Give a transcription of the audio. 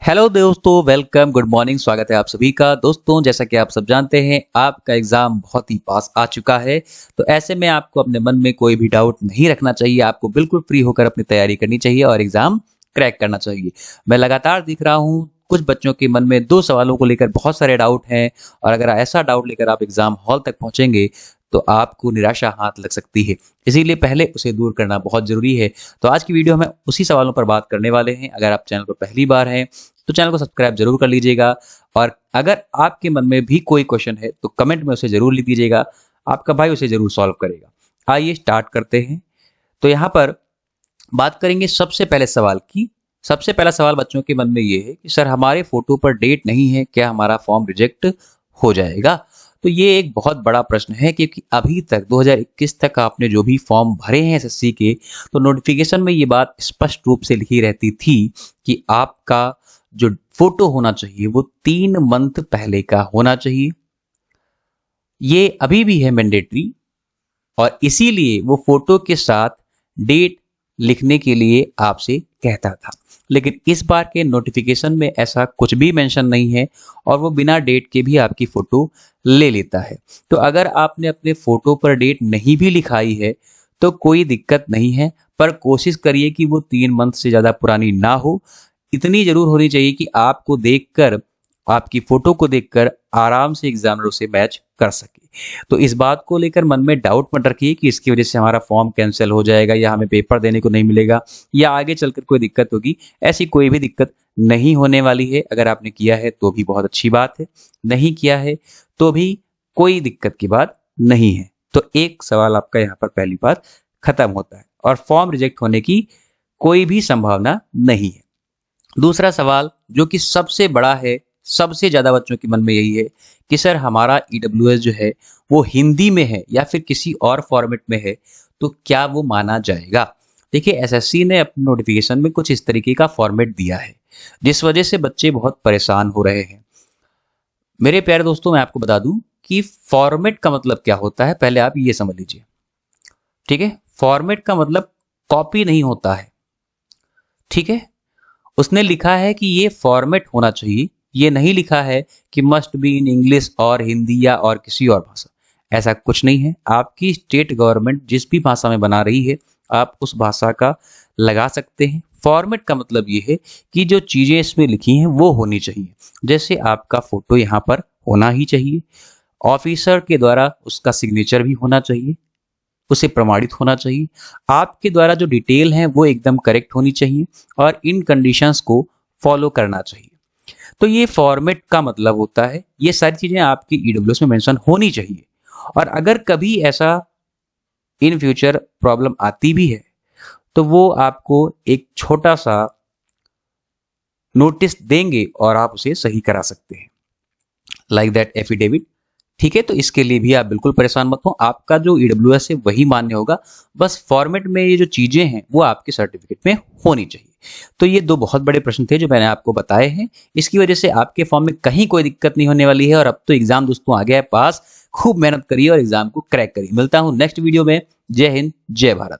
Hello दोस्तों, welcome, good morning. स्वागत है आप सभी का। दोस्तों, जैसा कि आप सब जानते हैं, आपका एग्जाम बहुत ही पास आ चुका है। तो ऐसे में आपको अपने मन में कोई भी डाउट नहीं रखना चाहिए। आपको बिल्कुल फ्री होकर अपनी तैयारी करनी चाहिए और एग्जाम क्रैक करना चाहिए। मैं लगातार दिख रहा हूँ कुछ बच्चों के मन में दो सवालों को लेकर बहुत सारे डाउट हैं, और अगर ऐसा डाउट लेकर आप एग्जाम हॉल तक पहुंचेंगे तो आपको निराशा हाथ लग सकती है। इसीलिए पहले उसे दूर करना बहुत जरूरी है। तो आज की वीडियो में उसी सवालों पर बात करने वाले हैं। अगर आप चैनल पर पहली बार हैं तो चैनल को सब्सक्राइब जरूर कर लीजिएगा, और अगर आपके मन में भी कोई क्वेश्चन है तो कमेंट में उसे जरूर लिख दीजिएगा। आपका भाई उसे जरूर सॉल्व करेगा। आइए स्टार्ट करते हैं। तो यहाँ पर बात करेंगे सबसे पहले सवाल की। सबसे पहला सवाल बच्चों के मन में ये है कि सर, हमारे फोटो पर डेट नहीं है, क्या हमारा फॉर्म रिजेक्ट हो जाएगा? तो ये एक बहुत बड़ा प्रश्न है, क्योंकि अभी तक 2021 तक आपने जो भी फॉर्म भरे हैं एसएससी के, तो नोटिफिकेशन में ये बात स्पष्ट रूप से लिखी रहती थी कि आपका जो फोटो होना चाहिए वो 3 मंथ पहले का होना चाहिए। ये अभी भी है मैंडेटरी, और इसीलिए वो फोटो के साथ डेट लिखने के लिए आपसे कहता था। लेकिन इस बार के नोटिफिकेशन में ऐसा कुछ भी मेंशन नहीं है, और वो बिना डेट के भी आपकी फोटो ले लेता है। तो अगर आपने अपने फोटो पर डेट नहीं भी लिखाई है तो कोई दिक्कत नहीं है, पर कोशिश करिए कि वो 3 मंथ से ज्यादा पुरानी ना हो। इतनी जरूर होनी चाहिए कि आपको देखकर, आपकी फोटो को देखकर आराम से एग्जामिनर उसे मैच कर सके। तो इस बात को लेकर मन में डाउट मत रखिए कि इसकी वजह से हमारा फॉर्म कैंसिल हो जाएगा या हमें पेपर देने को नहीं मिलेगा या आगे चलकर कोई दिक्कत होगी। ऐसी कोई भी दिक्कत नहीं होने वाली है। अगर आपने किया है तो भी बहुत अच्छी बात है, नहीं किया है तो भी कोई दिक्कत की बात नहीं है। तो एक सवाल आपका यहाँ पर पहली बात खत्म होता है, और फॉर्म रिजेक्ट होने की कोई भी संभावना नहीं है। दूसरा सवाल जो कि सबसे बड़ा है, सबसे ज्यादा बच्चों के मन में यही है कि सर, हमारा ईडब्ल्यूएस जो है वो हिंदी में है या फिर किसी और फॉर्मेट में है, तो क्या वो माना जाएगा? देखिए, एसएससी ने अपने नोटिफिकेशन में कुछ इस तरीके का फॉर्मेट दिया है, जिस वजह से बच्चे बहुत परेशान हो रहे हैं। मेरे प्यारे दोस्तों, मैं आपको बता दूं कि फॉर्मेट का मतलब क्या होता है, पहले आप ये समझ लीजिए। ठीक है, फॉर्मेट का मतलब कॉपी नहीं होता है। ठीक है, उसने लिखा है कि ये फॉर्मेट होना चाहिए, ये नहीं लिखा है कि मस्ट बी इन इंग्लिश और हिंदी या और किसी और भाषा। ऐसा कुछ नहीं है। आपकी स्टेट गवर्नमेंट जिस भी भाषा में बना रही है, आप उस भाषा का लगा सकते हैं। फॉर्मेट का मतलब ये है कि जो चीजें इसमें लिखी हैं वो होनी चाहिए। जैसे आपका फोटो यहाँ पर होना ही चाहिए, ऑफिसर के द्वारा उसका सिग्नेचर भी होना चाहिए, उसे प्रमाणित होना चाहिए, आपके द्वारा जो डिटेल है वो एकदम करेक्ट होनी चाहिए, और इन कंडीशंस को फॉलो करना चाहिए। तो ये फॉर्मेट का मतलब होता है। ये सारी चीजें आपकी ईडब्ल्यूएस में मेंशन होनी चाहिए। और अगर कभी ऐसा इन फ्यूचर प्रॉब्लम आती भी है तो वो आपको एक छोटा सा नोटिस देंगे और आप उसे सही करा सकते हैं, लाइक दैट एफिडेविट। ठीक है, तो इसके लिए भी आप बिल्कुल परेशान मत हो। आपका जो ईडब्ल्यूएस है वही मान्य होगा। बस फॉर्मेट में ये जो चीजें हैं वो आपके सर्टिफिकेट में होनी चाहिए। तो ये दो बहुत बड़े प्रश्न थे जो मैंने आपको बताए हैं। इसकी वजह से आपके फॉर्म में कहीं कोई दिक्कत नहीं होने वाली है। और अब तो एग्जाम दोस्तों आ गया है पास। खूब मेहनत करिए और एग्जाम को क्रैक करिए। मिलता हूं नेक्स्ट वीडियो में। जय हिंद, जय भारत।